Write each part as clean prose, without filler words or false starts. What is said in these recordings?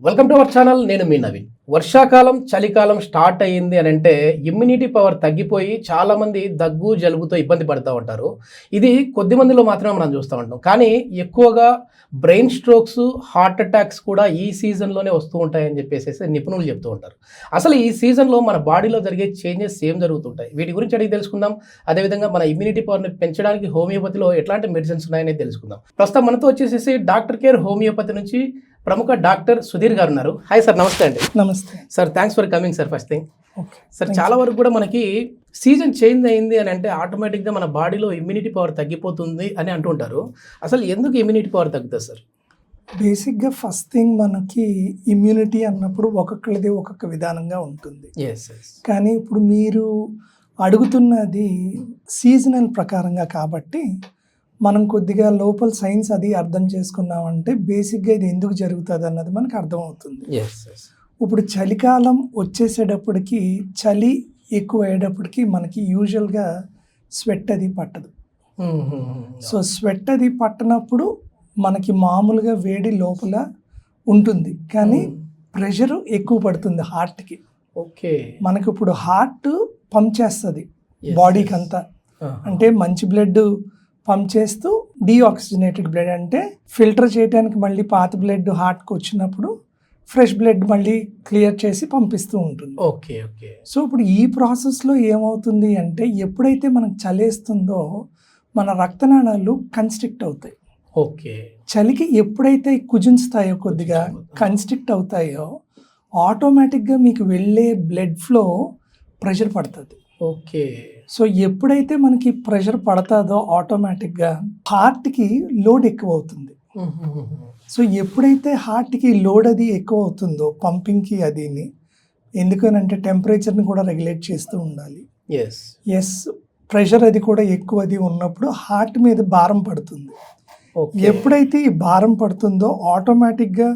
Welcome to our channel. నేను మీ నవీన్. వర్షాకాలం చలికాలం స్టార్ట్ అయ్యింది అని అంటే ఇమ్యూనిటీ పవర్ తగ్గిపోయి చాలామంది దగ్గు జలుబుతో ఇబ్బంది పడుతూ ఉంటారు. ఇది కొద్ది మందిలో మాత్రమే మనం చూస్తూ ఉంటాం. కానీ ఎక్కువగా బ్రెయిన్ స్ట్రోక్స్, హార్ట్ అటాక్స్ కూడా ఈ సీజన్లోనే వస్తూ ఉంటాయని చెప్పేసి నిపుణులు చెప్తూ ఉంటారు. అసలు ఈ సీజన్లో మన బాడీలో జరిగే చేంజెస్ ఏం జరుగుతుంటాయి, వీటి గురించి అడిగి తెలుసుకుందాం. అదేవిధంగా మన ఇమ్యూనిటీ పవర్ని పెంచడానికి హోమియోపతిలో ఎట్లాంటి మెడిసిన్స్ ఉన్నాయని తెలుసుకుందాం. ప్రస్తుతం మనతో వచ్చేసేసి డాక్టర్ కేర్ హోమియోపతి నుంచి ప్రముఖ డాక్టర్ సుధీర్ గారు ఉన్నారు. హాయ్ సార్, నమస్తే అండి. నమస్తే sir, thanks for coming sir. First thing okay sir, చాలా వరకు కూడా మనకి సీజన్ చేంజ్ అయింది అని అంటే ఆటోమేటిక్గా మన బాడీలో ఇమ్యూనిటీ పవర్ తగ్గిపోతుంది అని అంటుంటారు. అసలు ఎందుకు ఇమ్యూనిటీ పవర్ తగ్గుతుంది సార్? బేసిక్గా ఫస్ట్ థింగ్ మనకి ఇమ్యూనిటీ అన్నప్పుడు ఒక్కొక్కరిది ఒక్కొక్క విధానంగా ఉంటుంది. కానీ ఇప్పుడు మీరు అడుగుతున్నది సీజనల్ ప్రకారంగా కాబట్టి మనం కొద్దిగా లోపల సైన్స్ అది అర్థం చేసుకున్నామంటే బేసిక్గా ఇది ఎందుకు జరుగుతుంది అన్నది మనకు అర్థమవుతుంది. ఇప్పుడు చలికాలం వచ్చేసేటప్పటికి చలి ఎక్కువ అయ్యేటప్పటికి మనకి యూజువల్గా స్వెట్ అది పట్టదు. సో స్వెట్ అది పట్టనప్పుడు మనకి మామూలుగా వేడి లోపల ఉంటుంది, కానీ ప్రెషర్ ఎక్కువ పడుతుంది హార్ట్కి. ఓకే, మనకి ఇప్పుడు హార్ట్ పంప్ చేస్తుంది బాడీకి అంతా. అంటే మంచి బ్లడ్ పంప్ చేస్తూ డీఆక్సిజనేటెడ్ బ్లడ్ అంటే ఫిల్టర్ చేయడానికి మళ్ళీ పాత బ్లడ్ హార్ట్కి వచ్చినప్పుడు ఫ్రెష్ బ్లడ్ మళ్ళీ క్లియర్ చేసి పంపిస్తూ ఉంటుంది. Okay okay. సో ఇప్పుడు ఈ ప్రాసెస్లో ఏమవుతుంది అంటే ఎప్పుడైతే మనకు చలేస్తుందో మన రక్తనాళాలు కన్స్ట్రిక్ట్ అవుతాయి. ఓకే, చలికి ఎప్పుడైతే కుజించుతాయో కొద్దిగా కన్స్ట్రిక్ట్ అవుతాయో ఆటోమేటిక్గా మీకు వెళ్ళే బ్లడ్ ఫ్లో ప్రెషర్ పడుతుంది. ఓకే. సో ఎప్పుడైతే మనకి ప్రెషర్ పడుతుందో ఆటోమేటిక్గా హార్ట్కి లోడ్ ఎక్కువ అవుతుంది. సో ఎప్పుడైతే హార్ట్కి లోడ్ అది ఎక్కువ అవుతుందో పంపింగ్కి అదిని, ఎందుకనంటే టెంపరేచర్ని కూడా రెగ్యులేట్ చేస్తూ ఉండాలి. ఎస్, ప్రెషర్ అది కూడా ఎక్కువ అది ఉన్నప్పుడు హార్ట్ మీద భారం పడుతుంది. ఎప్పుడైతే ఈ భారం పడుతుందో ఆటోమేటిక్గా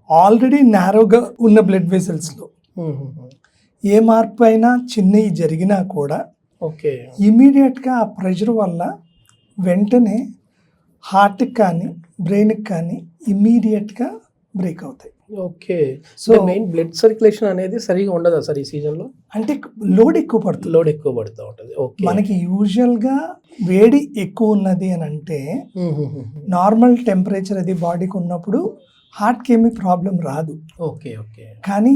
ఆల్రెడీ నారోగా ఉన్న బ్లడ్ వెసల్స్లో ఏ మార్పు అయినా చిన్నవి జరిగినా కూడా ఇమీడియట్గా ఆ ప్రెషర్ వల్ల వెంటనే హార్ట్కి కానీ బ్రెయిన్కి కానీ ఇమీడియట్గా బ్రేక్ అవుతాయి. Okay. So main blood circulation అనేది సరిగా ఉండదా సార్ ఈ సీజన్లో? అంటే లోడ్ ఎక్కువ పడుతుంది. లోడ్ ఎక్కువ పడుతూ ఉంటుంది. ఓకే. మనకి యూజువల్గా వేడి ఎక్కువ ఉన్నది అని అంటే నార్మల్ టెంపరేచర్ అది బాడీకి ఉన్నప్పుడు హార్ట్కి ఏమీ ప్రాబ్లం రాదు. Okay okay. కానీ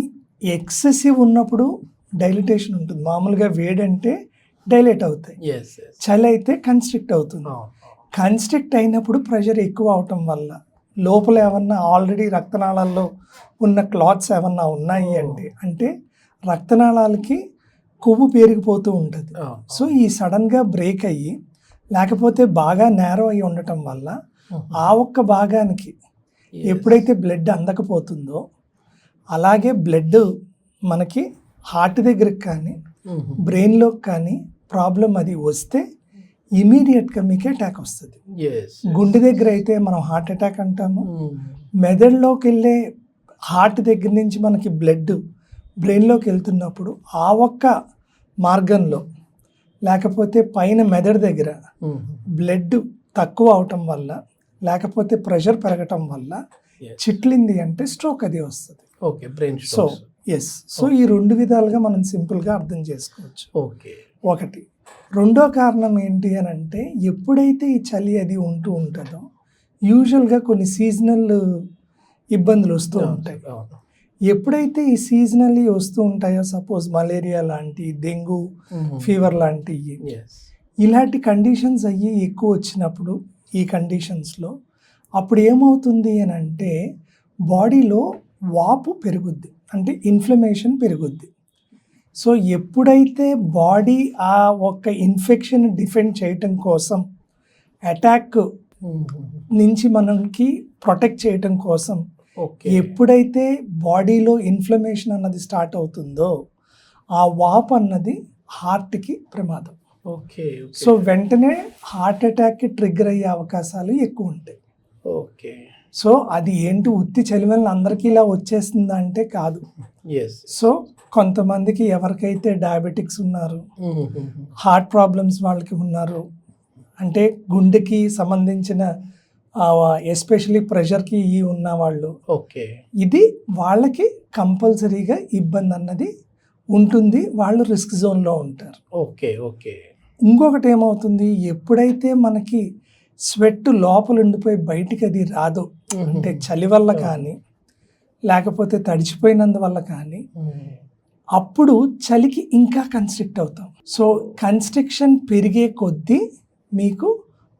ఎక్సెసివ్ ఉన్నప్పుడు డైలిటేషన్ ఉంటుంది. మామూలుగా వేడి అంటే డైలేట్ అవుతాయి, చలి అయితే కన్స్ట్రిక్ట్ అవుతుంది. కన్స్ట్రిక్ట్ అయినప్పుడు ప్రెషర్ ఎక్కువ అవటం వల్ల లోపల ఏమన్నా ఆల్రెడీ రక్తనాళాల్లో ఉన్న క్లాత్స్ ఏమన్నా ఉన్నాయి అంటే రక్తనాళాలకి కొవ్వు పేరుకుపోతూ ఉంటుంది. సో ఈ సడన్గా బ్రేక్ అయ్యి లేకపోతే బాగా నేరో అయ్యి ఉండటం వల్ల ఆ ఒక్క భాగానికి ఎప్పుడైతే బ్లడ్ అందకపోతుందో అలాగే బ్లడ్ మనకి హార్ట్ దగ్గరికి కానీ బ్రెయిన్లోకి కానీ ప్రాబ్లం అది వస్తే ఇమీడియట్గా మీకు అటాక్ వస్తుంది. గుండె దగ్గర అయితే మనం హార్ట్ అటాక్ అంటాము. మెదడులోకి వెళ్ళే హార్ట్ దగ్గర నుంచి మనకి బ్లడ్ బ్రెయిన్లోకి వెళ్తున్నప్పుడు ఆ ఒక్క మార్గంలో లేకపోతే పైన మెదడు దగ్గర బ్లడ్ తక్కువ అవటం వల్ల లేకపోతే ప్రెషర్ పెరగటం వల్ల చిట్లింది అంటే స్ట్రోక్ అది వస్తుంది. ఓకే, బ్రెయిన్ సో సో ఈ రెండు విధాలుగా మనం సింపుల్గా అర్థం చేసుకోవచ్చు. ఓకే. ఒకటి. రెండో కారణం ఏంటి అని అంటే ఎప్పుడైతే ఈ చలి అది ఉంటుందో యూజువల్గా కొన్ని సీజనల్ ఇబ్బందులు వస్తూ ఉంటాయి. ఎప్పుడైతే ఈ సీజనల్లీ వస్తూ ఉంటాయో సపోజ్ మలేరియా లాంటి, డెంగ్యూ ఫీవర్ లాంటివి, ఇలాంటి కండిషన్స్ అయ్యి ఎక్కువ వచ్చినప్పుడు ఈ కండిషన్స్లో అప్పుడు ఏమవుతుంది అని అంటే బాడీలో వాపు పెరుగుద్ది, అంటే ఇన్ఫ్లమేషన్ పెరుగుద్ది. సో ఎప్పుడైతే బాడీ ఆ ఒక్క ఇన్ఫెక్షన్ డిఫెండ్ చేయటం కోసం అటాక్ నుంచి మనకి ప్రొటెక్ట్ చేయటం కోసం ఎప్పుడైతే బాడీలో ఇన్ఫ్లమేషన్ అన్నది స్టార్ట్ అవుతుందో ఆ వాపు అన్నది హార్ట్కి ప్రమాదం. ఓకే. సో వెంటనే హార్ట్ అటాక్కి ట్రిగ్గర్ అయ్యే అవకాశాలు ఎక్కువ ఉంటాయి. ఓకే. సో అది ఏంటి ఉత్తి చలివల్ల అందరికీ ఇలా వచ్చేస్తుందా అంటే కాదు. సో కొంతమందికి ఎవరికైతే డయాబెటిక్స్ ఉన్నారు, హార్ట్ ప్రాబ్లమ్స్ వాళ్ళకి ఉన్నారు, అంటే గుండెకి సంబంధించిన ఎస్పెషలీ ప్రెషర్కి ఉన్న వాళ్ళు, ఓకే. ఇది వాళ్ళకి కంపల్సరీగా ఇబ్బంది అన్నది ఉంటుంది, వాళ్ళు రిస్క్ జోన్లో ఉంటారు. ఓకే. ఓకే. ఇంకొకటి ఏమవుతుంది, ఎప్పుడైతే మనకి స్వెట్ లోపల ఉండిపోయి బయటికి అది రాదు, అంటే చలి వల్ల కానీ లేకపోతే తడిచిపోయినందువల్ల కానీ, అప్పుడు చలికి ఇంకా కన్స్ట్రిక్ట్ అవుతాం. సో కన్స్ట్రిక్షన్ పెరిగే కొద్దీ మీకు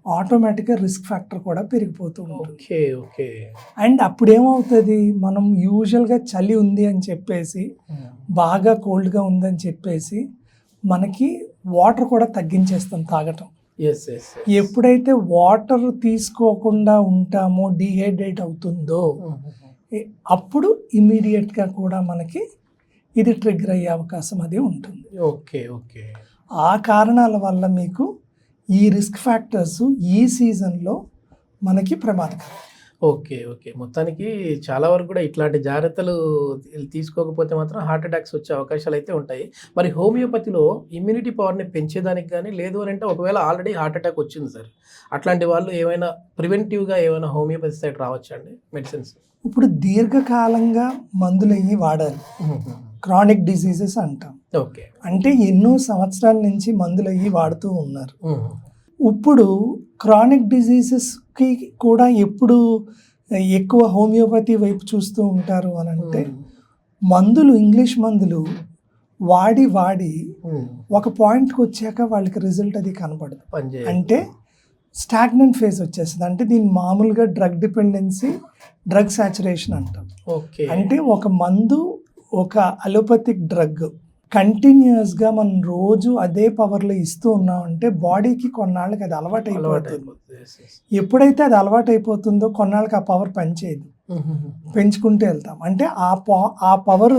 ఆటోమేటిక్గా రిస్క్ ఫ్యాక్టర్ కూడా పెరిగిపోతూ ఉంటుంది. ఓకే. ఓకే. అండ్ అప్పుడు ఏమవుతుంది, మనం యూజువల్గా చలి ఉంది అని చెప్పేసి, బాగా కోల్డ్గా ఉందని చెప్పేసి మనకి వాటర్ కూడా తగ్గించేస్తాం తాగటం. ఎప్పుడైతే వాటర్ తీసుకోకుండా ఉంటామో, డీహైడ్రేట్ అవుతుందో, అప్పుడు ఇమీడియట్గా కూడా మనకి ఇది ట్రిగ్గర్ అయ్యే అవకాశం అది ఉంటుంది. ఓకే. ఓకే. ఆ కారణాల వల్ల మీకు ఈ రిస్క్ ఫ్యాక్టర్స్ ఈ సీజన్లో మనకి ప్రమాదకరం. ఓకే. ఓకే. మొత్తానికి చాలా వరకు కూడా ఇట్లాంటి జాగ్రత్తలు తీసుకోకపోతే మాత్రం హార్ట్ అటాక్స్ వచ్చే అవకాశాలు అయితే ఉంటాయి. మరి హోమియోపతిలో ఇమ్యూనిటీ పవర్ని పెంచేదానికి కానీ, లేదు అని అంటే ఒకవేళ ఆల్రెడీ హార్ట్ అటాక్ వచ్చింది సార్, అట్లాంటి వాళ్ళు ఏమైనా ప్రివెంటివ్గా ఏమైనా హోమియోపతి సైడ్ రావచ్చా అండి మెడిసిన్స్? ఇప్పుడు దీర్ఘకాలంగా మందులు అయ్యి వాడాలి, క్రానిక్ డిసీజెస్ అంటాం. ఓకే. అంటే ఎన్నో సంవత్సరాల నుంచి మందులు అయ్యి వాడుతూ ఉన్నారు. ఇప్పుడు క్రానిక్ డిసీజెస్కి కూడా ఎప్పుడు ఎక్కువ హోమియోపతి వైపు చూస్తూ ఉంటారు అని అంటే, మందులు, ఇంగ్లీష్ మందులు వాడి ఒక పాయింట్కి వచ్చాక వాళ్ళకి రిజల్ట్ అది కనపడదు, అంటే స్టాగ్నెంట్ ఫేజ్ వచ్చేస్తుంది. అంటే దీన్ని మామూలుగా డ్రగ్ డిపెండెన్సీ, డ్రగ్ సాచురేషన్ అంటాం. అంటే ఒక మందు, ఒక అలోపతిక్ డ్రగ్ కంటిన్యూస్గా మనం రోజు అదే పవర్లో ఇస్తూ ఉన్నామంటే బాడీకి కొన్నాళ్ళకి అది అలవాటు అయిపోతుంది. ఎప్పుడైతే అది అలవాటు అయిపోతుందో కొన్నాళ్ళకి ఆ పవర్ పనిచేయదు, పెంచుకుంటూ వెళ్తాం. అంటే ఆ పవర్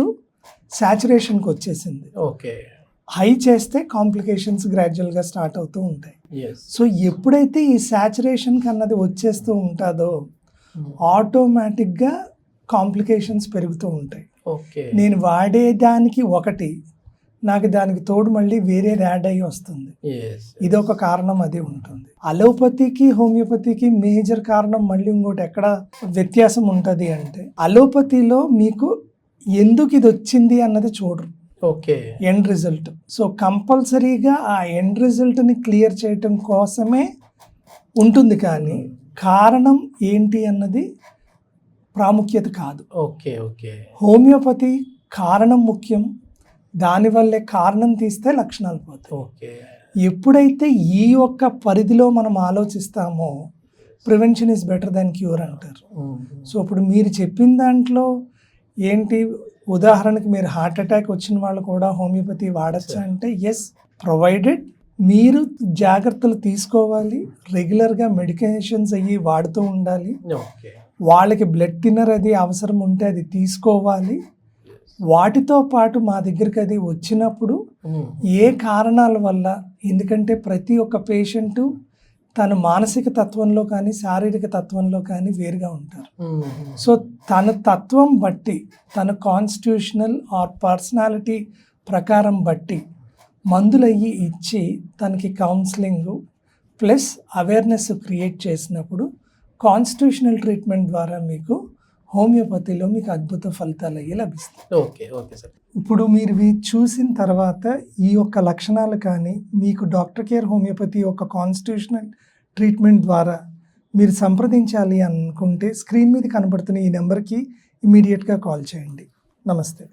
సాచురేషన్కి వచ్చేసింది. ఓకే. హై చేస్తే కాంప్లికేషన్స్ గ్రాడ్యువల్గా స్టార్ట్ అవుతూ ఉంటాయి. సో ఎప్పుడైతే ఈ సాచురేషన్కి అన్నది వచ్చేస్తూ ఉంటుందో ఆటోమేటిక్గా కాంప్లికేషన్స్ పెరుగుతూ ఉంటాయి. నేను వాడేదానికి ఒకటి, నాకు దానికి తోడు మళ్ళీ వేరే యాడ్ అయ్యి వస్తుంది. ఇదొక కారణం అది ఉంటుంది. అలోపతికి హోమియోపతికి మేజర్ కారణం మళ్ళీ ఇంకోటి ఎక్కడ వ్యత్యాసం ఉంటుంది అంటే, అలోపతిలో మీకు ఎందుకు ఇది వచ్చింది అన్నది చూడరు, ఎండ్ రిజల్ట్. సో కంపల్సరీగా ఆ ఎండ్ రిజల్ట్ని క్లియర్ చేయటం కోసమే ఉంటుంది, కానీ కారణం ఏంటి అన్నది ప్రాముఖ్యత కాదు. ఓకే. ఓకే. హోమియోపతి కారణం ముఖ్యం, దానివల్లే కారణం తీస్తే లక్షణాలు పోతాయి. ఓకే. ఎప్పుడైతే ఈ యొక్క పరిధిలో మనం ఆలోచిస్తామో prevention is better than cure అంటారు. సో ఇప్పుడు మీరు చెప్పిన దాంట్లో ఏంటి, ఉదాహరణకి మీరు హార్ట్ అటాక్ వచ్చిన వాళ్ళు కూడా హోమియోపతి వాడచ్చా అంటే, ఎస్, ప్రొవైడెడ్ మీరు జాగ్రత్తలు తీసుకోవాలి, రెగ్యులర్గా మెడికేషన్స్ అయ్యి వాడుతూ ఉండాలి, వాళ్ళకి బ్లడ్ థిన్నర్ అది అవసరం ఉంటే అది తీసుకోవాలి. వాటితో పాటు మా దగ్గరికి అది వచ్చినప్పుడు ఏ కారణాల వల్ల, ఎందుకంటే ప్రతి ఒక్క పేషెంటు తన మానసిక తత్వంలో కానీ శారీరక తత్వంలో కానీ వేరుగా ఉంటారు. సో తన తత్వం బట్టి, తన కాన్స్టిట్యూషనల్ ఆర్ పర్సనాలిటీ ప్రకారం బట్టి మందులయ్యి ఇచ్చి తనకి కౌన్సిలింగ్ ప్లస్ అవేర్నెస్ క్రియేట్ చేసినప్పుడు కాన్స్టిట్యూషనల్ ట్రీట్మెంట్ ద్వారా మీకు హోమియోపతిలో మీకు అద్భుత ఫలితాలు అయ్యి లభిస్తాయి. ఓకే. Okay sir. ఇప్పుడు మీరు చూసిన తర్వాత ఈ యొక్క లక్షణాలు కానీ మీకు డాక్టర్ కేర్ హోమియోపతి యొక్క కాన్స్టిట్యూషనల్ ట్రీట్మెంట్ ద్వారా మీరు సంప్రదించాలి అనుకుంటే స్క్రీన్ మీద కనబడుతున్న ఈ నెంబర్కి ఇమీడియట్గా కాల్ చేయండి. నమస్తే.